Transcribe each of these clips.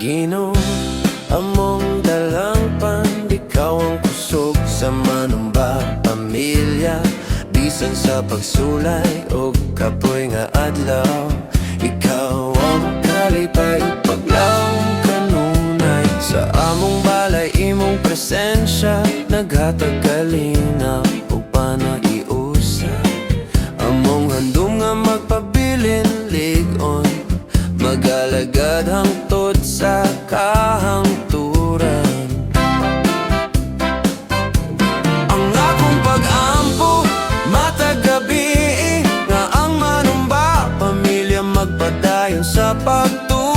Ginoo, among dalangpan, ikaw ang kusog sa manumba pamilya. Bisan sa pagsulay o kapoy nga adlaw, ikaw ang kalipay, paglawong kanunay. Sa among balay, imong presensya naghatag kalinaw o panaiusa. Among handom nga magpabilin ligon, magalagad hangtod sa kahangturan. Ang akong pag-ampo matag gabi, nga ang manumba pamilya magpadayon sa pagtuo.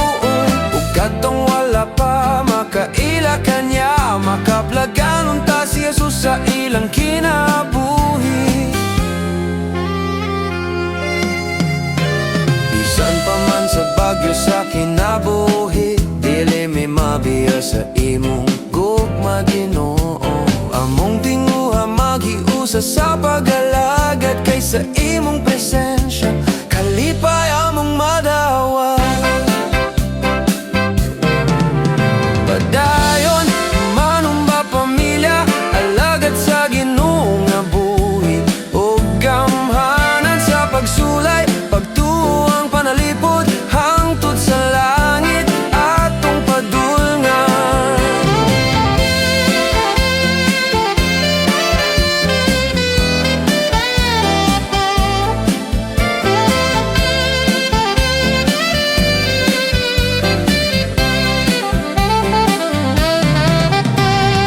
Ug kadtong wala pa makaila kanya, makaplagan unta si Jesus sa ilang kinabuhi. Bisan pa man sa bagyo sa kinabuhi, dili may mabiya sa imong gugma, Ginoo. Among tinguha maghiusa sa pag-alagad, kay sa imong presensya kalipay among madawa. Padayon manumba pamilya, alagad sa Ginoo nga buhi. O gamhanan sa pagsulay, pagtuang panalipod hangtod sa langit atong padulngan.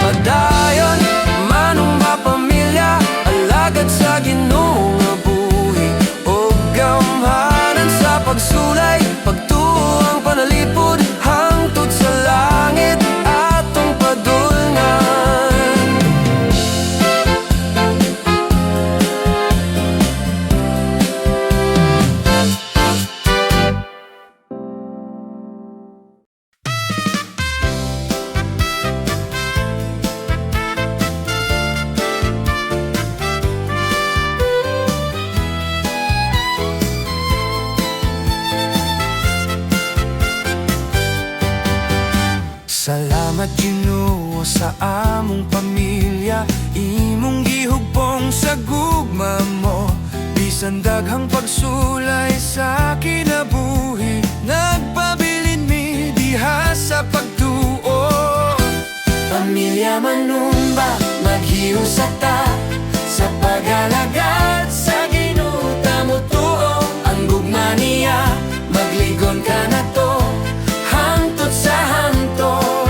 Padayon manumba pamilya, alagad sa Ginoo nga buhi. O gamhanan sa pagsulay, pagtuang panalipod hangtod sa langit atong padulngan. Salamat Ginoo sa among pamilya, imong gihugpong sa gugma mo. Bisan daghang pagsulay sa kinabuhi, nagpabilin mi diha sa pagtuo. Pamilya manumba, maghiusa ta sa pag-alagad sa Ginoo tamutuo. Ang gugma niya, magligon ka na to hangtod sa hangtod,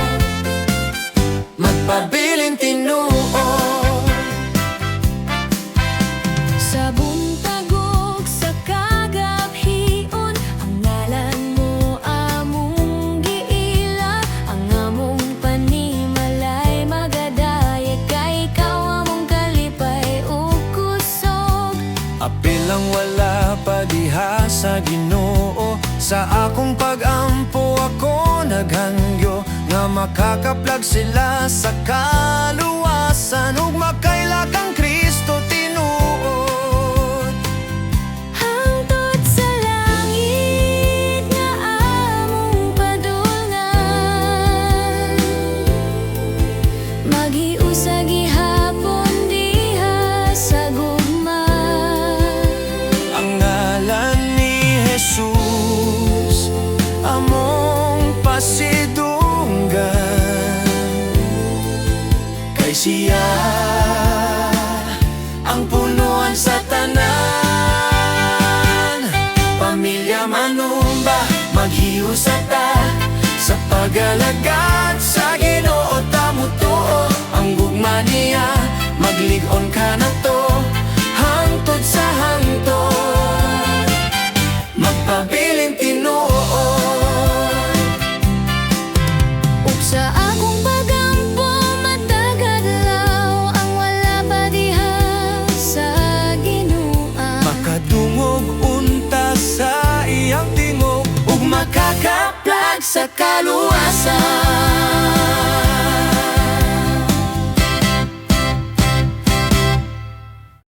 magpabilin tinuo. Sa buntagog sa kagabhion, ang ngalan mo among giila. Ang among panimalay magadayag, kay ikaw among kalipay ug kusog. Apil ang wala pa diha sa Ginoo, sa akong pag-ampo ako naghangyo, nga makakaplag sila sa kaluwasan ug makaila kang Kristo tinuod. Hangtod sa langit nga among padulngan, maghiusa gihapon diha sa gugma. Ang ngalan ni Jesus among pasidunggan, kay siya ang punuan sa tanan. Pamilya manumba, maghiusa ta sa pag-alagad sa Ginoo tamutuo. Ang gugma niya, magligon ka na to hangtod sa hangtod, magpabilin tinuod. Ug sa akong pagampo matag adlaw, ang wala pa diha sa Ginoo. Makadungog unta sa iyang tingog, ug makakaplag sa kaluwasan.